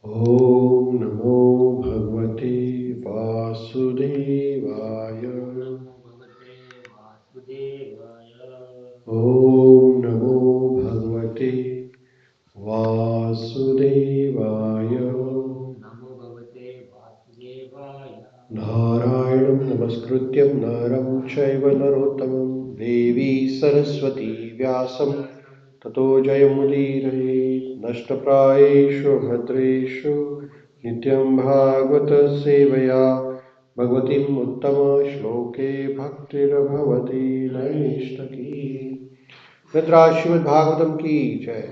Om Namo Bhagavate Vasudevaya. Om Namo Bhagavate Vasudevaya. Narayanam Namaskrutyam Naram Chaiva Narottamam Devi Saraswati Vyasam Tato Jayamudiraye Nashtaprayeshu Bhadreshu Nityam Bhagavata Sevaya Bhagavatim Uttama Shloke Bhaktirabhavati Naishtaki. Mitra Srimad Bhagavatam ki jai.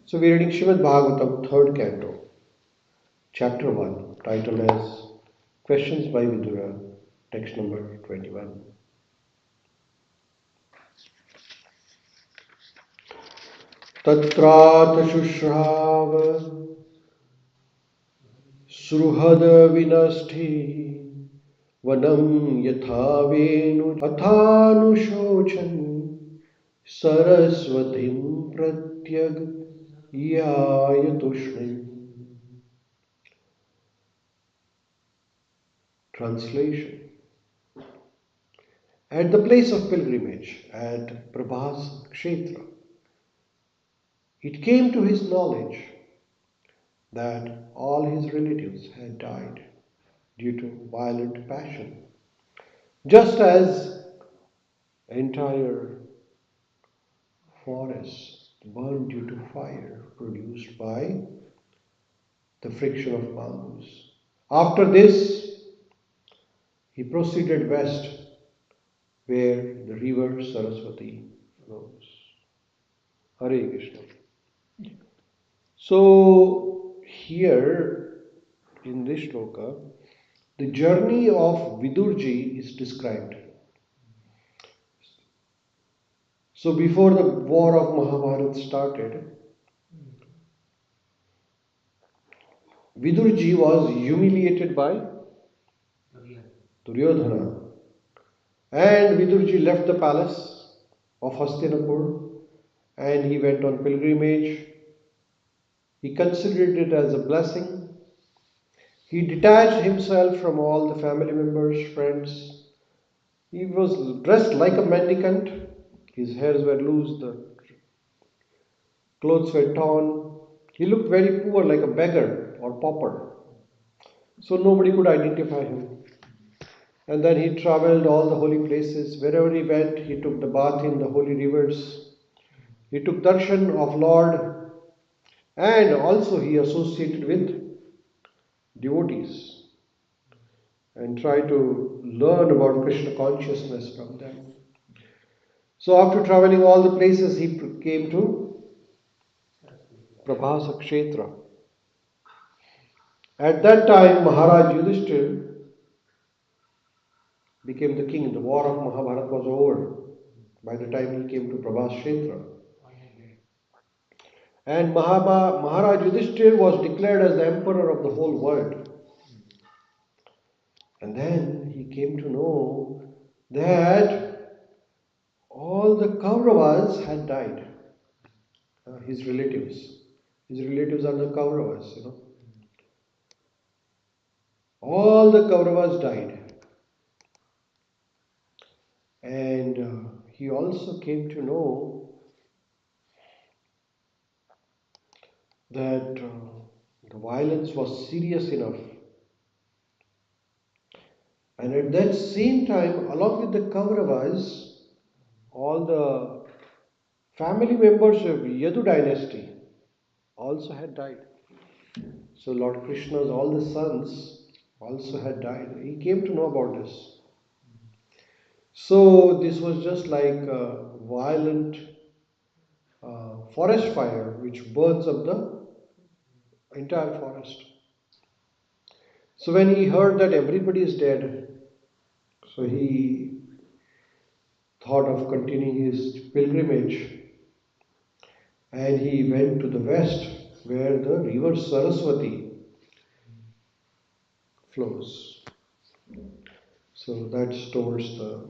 So we are reading Srimad Bhagavatam, third canto, chapter 1, titled as Questions by Vidura, text number 21. Tatrata Shushrava Suhad Vinashti Vanam Yathavenu Athanushochan Saraswatim Pratyag Yayatushni. Translation. At the place of pilgrimage at Prabhas Kshetra, it came to his knowledge that all his relatives had died due to violent passion, just as entire forests burned due to fire produced by the friction of bamboos. After this, he proceeded west where the river Saraswati flows. Hare Krishna. So, here in this shloka, the journey of Vidurji is described. So, before the war of Mahabharata started, Vidurji was humiliated by Duryodhana. And Vidurji left the palace of Hastinapur and he went on pilgrimage. He considered it as a blessing. He detached himself from all the family members, friends. He was dressed like a mendicant. His hairs were loose, the clothes were torn. He looked very poor, like a beggar or pauper. So nobody could identify him. And then he traveled all the holy places. Wherever he went, he took the bath in the holy rivers. He took darshan of Lord, and also he associated with devotees and tried to learn about Krishna consciousness from them. So after traveling all the places, he came to Prabhasa Kshetra. At that time, Maharaj Yudhishthir became the king. The war of Mahabharata was over by the time he came to Prabhas Kshetra. And Maharaj Yudhishthir was declared as the emperor of the whole world. And then he came to know that all the Kauravas had died. His relatives. His relatives are the Kauravas, you know. All the Kauravas died. And he also came to know that the violence was serious enough. And at that same time, along with the Kauravas, all the family members of Yadu dynasty also had died. So Lord Krishna's all the sons also had died. He came to know about this. So this was just like a violent forest fire which burns up the entire forest. So when he heard that everybody is dead, so he thought of continuing his pilgrimage and he went to the west where the river Saraswati flows. So that's towards the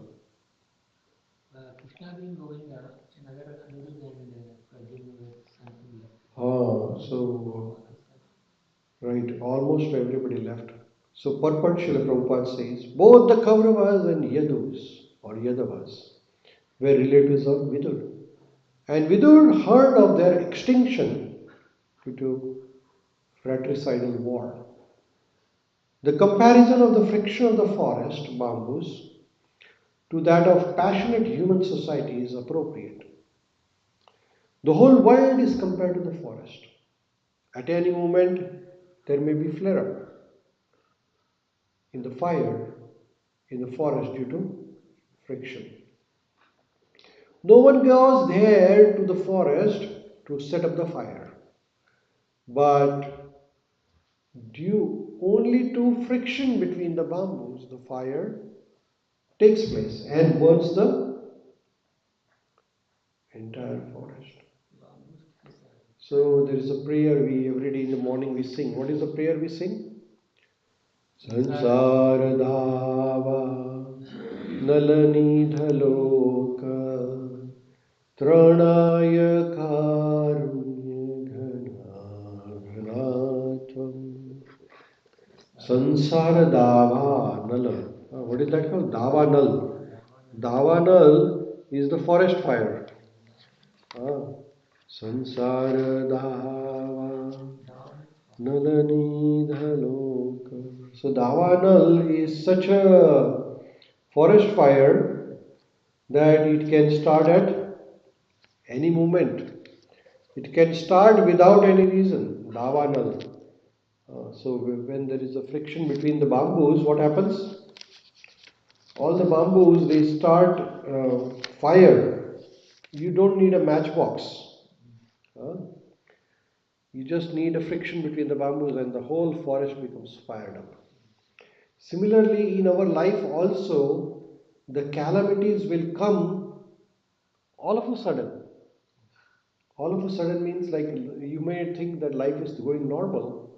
so Right, almost everybody left. So Purport Srila Prabhupada says, both the Kauravas and Yadus or Yadavas were relatives of Vidur. And Vidur heard of their extinction due to fratricidal war. The comparison of the friction of the forest bamboos to that of passionate human society is appropriate. The whole world is compared to the forest. At any moment, there may be flare up in the fire in the forest due to friction. No one goes there to the forest to set up the fire, but due only to friction between the bamboos, the fire takes place and burns the entire forest. So there is a prayer we every day in the morning we sing. What is the prayer we sing? Sansara dhava nalanidhaloka tranaya karunya ghanatvam. Sansara dhava nala. What is that called? Davanal. Davanal is the forest fire. Sansara dhava nalanidhaloka. So Davanal is such a forest fire that it can start at any moment. It can start without any reason. Davanal. So when there is a friction between the bamboos, what happens? All the bamboos they start fire. You don't need a matchbox. Uh, you just need a friction between the bamboos and the whole forest becomes fired up. Similarly, in our life also, the calamities will come all of a sudden. All of a sudden means like you may think that life is going normal,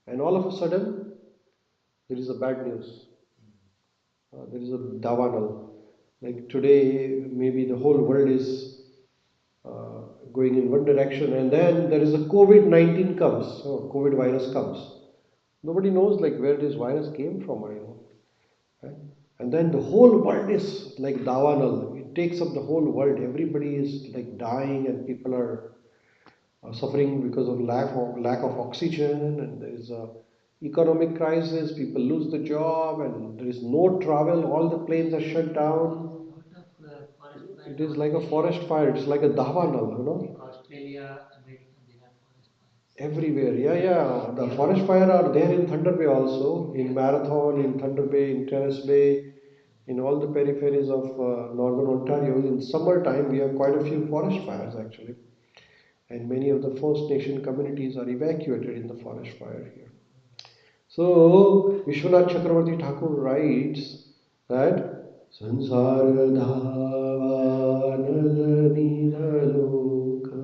and all of a sudden there is a bad news. There is a davanal. Like today, maybe the whole world is going in one direction, and then there is a COVID-19 comes, COVID virus comes. Nobody knows like where this virus came from, right? And then the whole world is like davanal. It takes up the whole world. Everybody is like dying, and people are suffering because of lack of oxygen, and there is a economic crisis. People lose the job, and there is no travel. All the planes are shut down. It is like a forest fire. It's like a davanal, everywhere. Yeah, yeah. The forest fire are there in Thunder Bay also, in Marathon, in Thunder Bay, in Terrace Bay, in all the peripheries of northern Ontario. In summertime, we have quite a few forest fires actually, and many of the First Nation communities are evacuated in the forest fire here. So Vishwanath Chakravarti Thakur writes that Sansara dhavanalaniloka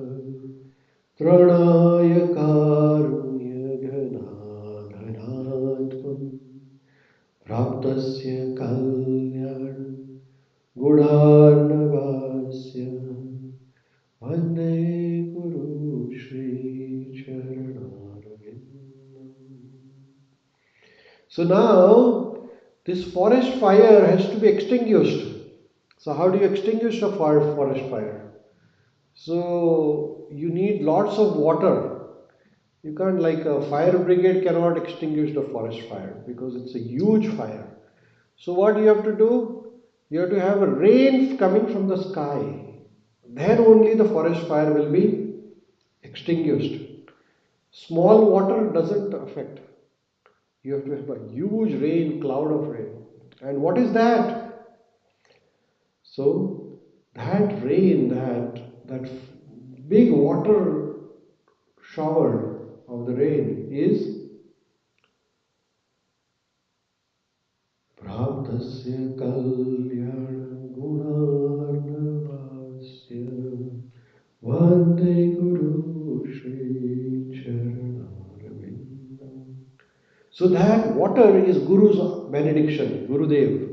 Tranaya karunya ghanadhanatvam Praptasya kalyan gudharnavasya Vande Guru Shri Charanarvindam. So now this forest fire has to be extinguished. So how do you extinguish a forest fire? So you need lots of water. You can't like a fire brigade cannot extinguish the forest fire because it's a huge fire. So what you have to do? You have to have a rain coming from the sky. Then only the forest fire will be extinguished. Small water doesn't affect. You have to have a huge rain, cloud of rain. And what is that? So that rain, that big water shower of the rain is Praptasya Kalyana Gunarnavasya Vande Guru Shri Charanarvindam. So that water is Guru's benediction, Gurudev.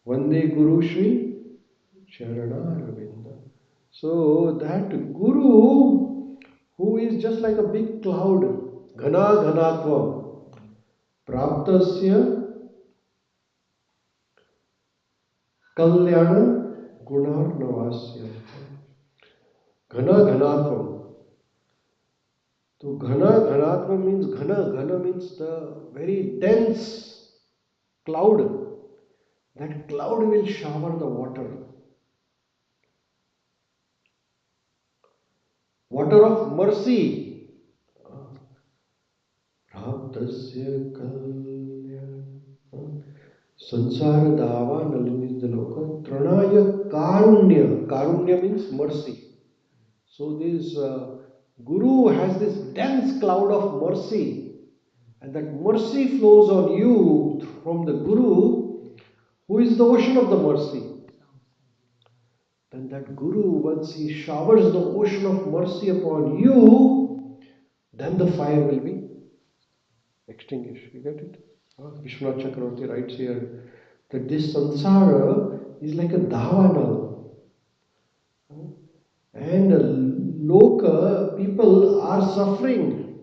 Vande Guru Shri Charanarvindam. So that Guru, who is just like a big cloud, घना घनात्वम प्राप्तस्य कल्याण गुणार्णवास्य. घना घनात्वम. So ghana ghanatva means ghana means the very dense cloud. That cloud will shower the water. Water of mercy. Praptasya kalyan. Sansara dava nalinidaloka tranaya karunya. Karunya means mercy. So this Guru has this dense cloud of mercy, and that mercy flows on you from the Guru, who is the ocean of the mercy. Then that Guru, once he showers the ocean of mercy upon you, then the fire will be extinguished. You get it? Vishwanath Chakravarti writes here that this samsara is like a davanal. And loka people are suffering.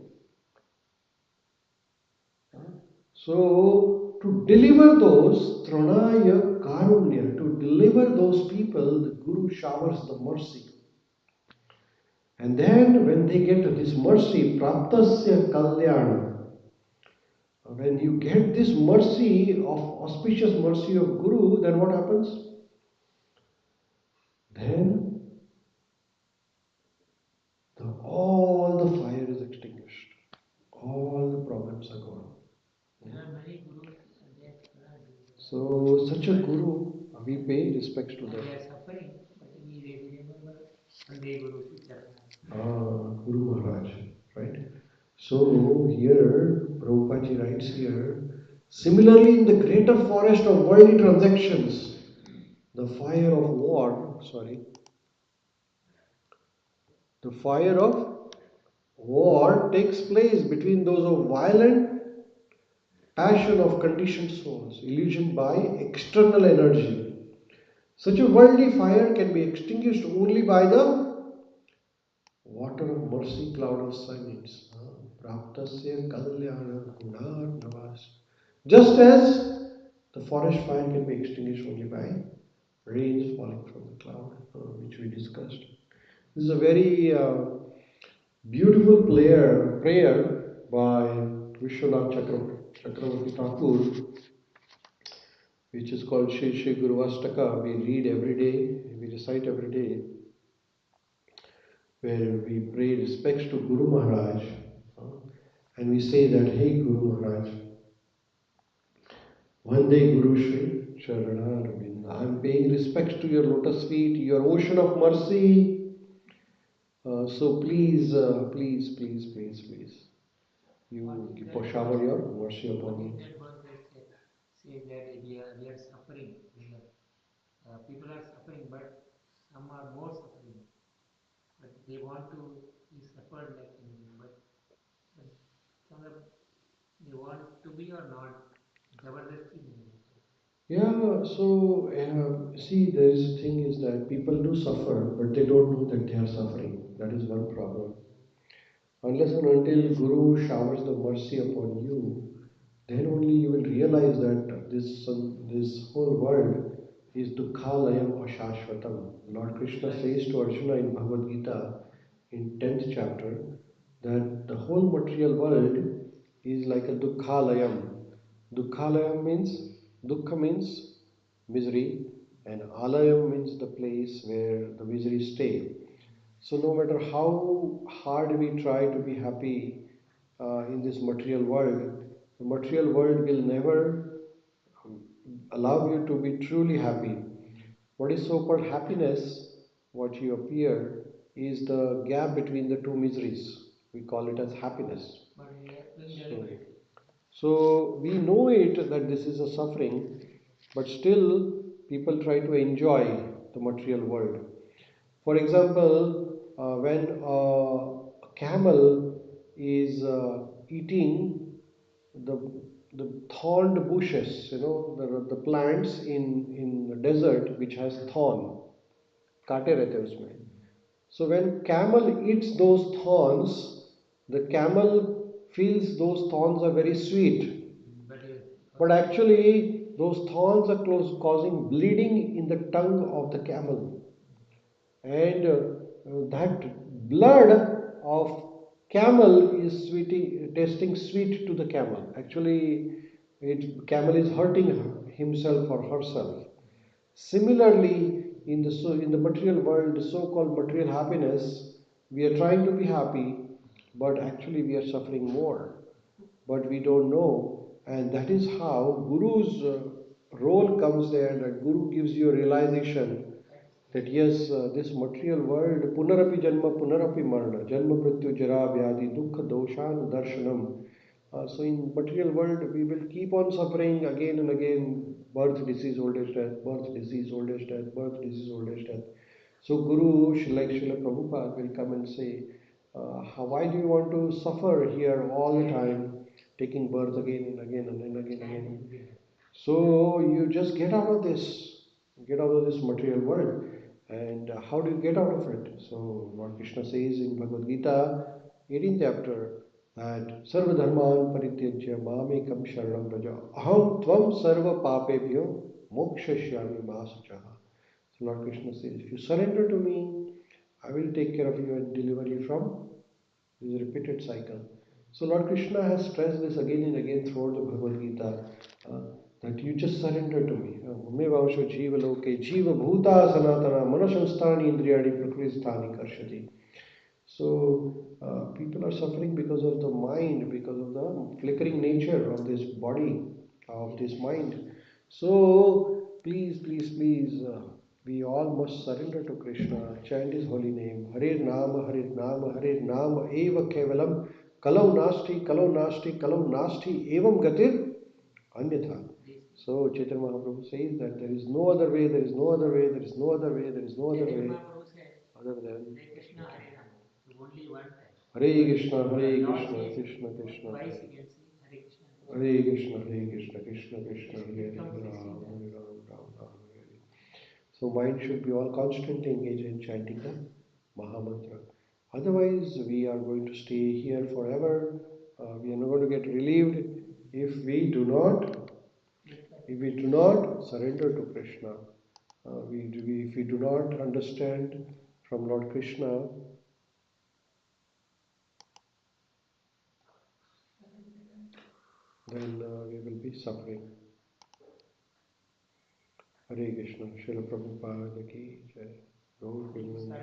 So to deliver those tranaya karunya, to deliver those people, the Guru showers the mercy. And then when they get this mercy, praptasya kalyana, when you get this mercy of auspicious mercy of Guru, then what happens? Then all the fire is extinguished. All the problems are gone. There are many gurus. So such a Guru, we pay respects to them. They are suffering, but we remember Sunday Guru Guru Maharaj, right? So here, Prabhupada writes here, similarly in the greater forest of worldly transactions, the fire of the fire of war takes place between those of violent passion of conditioned souls, illusioned by external energy. Such a worldly fire can be extinguished only by the water of mercy, cloud of silence. Praptasya kalyana gunar navas. Just as the forest fire can be extinguished only by rains falling from the cloud, which we discussed. This is a very beautiful prayer by Vishwanath Chakravarti Thakur, which is called Shri Shri Guru Astaka. We read every day, we recite every day, where we pay respects to Guru Maharaj, and we say that, hey Guru Maharaj, one day Guru Shri Charana, I'm paying respects to your lotus feet, your ocean of mercy. So please, please, you shower your mercy upon me. Say that we are suffering. People are suffering, but some are more suffering. But they want to be suffered like him. But they want to be or not. Jabardasti. Yeah, so see, there is a thing is that people do suffer, but they don't know that they are suffering. That is one problem. Unless and until Guru showers the mercy upon you, then only you will realize that this whole world is dukkhalayam ashashvatam. Lord Krishna says to Arjuna in Bhagavad Gita in 10th chapter that the whole material world is like a dukkhalayam. Dukkhalayam means, dukkha means misery, and alayam means the place where the misery stay. So no matter how hard we try to be happy in this material world, the material world will never allow you to be truly happy. What is so-called happiness, what you appear, is the gap between the two miseries. We call it as happiness. So we know it that this is a suffering, but still people try to enjoy the material world. For example, when a camel is eating the thorned bushes, the plants in the desert which has thorn, कांटे रहते हैं उसमें. So when camel eats those thorns, the camel feels those thorns are very sweet, but actually those thorns are causing bleeding in the tongue of the camel, and that blood of camel is tasting sweet to the camel. Actually, camel is hurting himself or herself. Similarly, in the material world, so-called material happiness, we are trying to be happy, but actually we are suffering more. But we don't know, and that is how Guru's role comes there. That Guru gives you a realization that yes, this material world, punarapi janma, punarapi marna, janma mrityu jara vyadi dukkha doshan darshanam. So in material world, we will keep on suffering again and again, birth, disease, old age, death, birth, disease, old age, death, birth, disease, old age, death. So Guru, like Srila Prabhupada, will come and say, why do you want to suffer here all the time, taking birth again and again and again and again? So you just get out of this material world. And how do you get out of it? So Lord Krishna says in Bhagavad Gita, 18th chapter, that Sarva Dharman Parityajya Mamekam Sharanam Vraja Aham Tvam Sarva Papebhyo Mokshashyami Masuchaha. So Lord Krishna says, if you surrender to me, I will take care of you and deliver you from this repeated cycle. So Lord Krishna has stressed this again and again throughout the Bhagavad Gita, uh, that you just surrender to me. Mumevamsho jiva loke jiva bhuta sanatana manasanstani indriyani prakristhani karshati. So people are suffering because of the mind, because of the flickering nature of this body, of this mind. So please, please, please, we all must surrender to Krishna, chant His holy name. Hare Nama, Hare Nama, Hare Nama, Eva Kevalam, Kalau Nasti, Kalau Nasti, Evam Gatir, Anyatha. So Chaitanya Mahaprabhu says that there is no other way, there is no other way, there is no other way, there is no other way other than Hare Krishna, Hare Krishna, Krishna Krishna, Hare Krishna, Hare Krishna, Krishna Krishna, Hare Hare, Ram, Hare Ram, Ram Ram, Hare Hare. So mind should be all constantly engaged in chanting the Mahamantra. Otherwise, we are going to stay here forever. We are not going to get relieved if we do not surrender to Krishna. If we do not understand from Lord Krishna, then we will be suffering. Hare Krishna, Srila Prabhupada ki Jai. Gaur Premanand.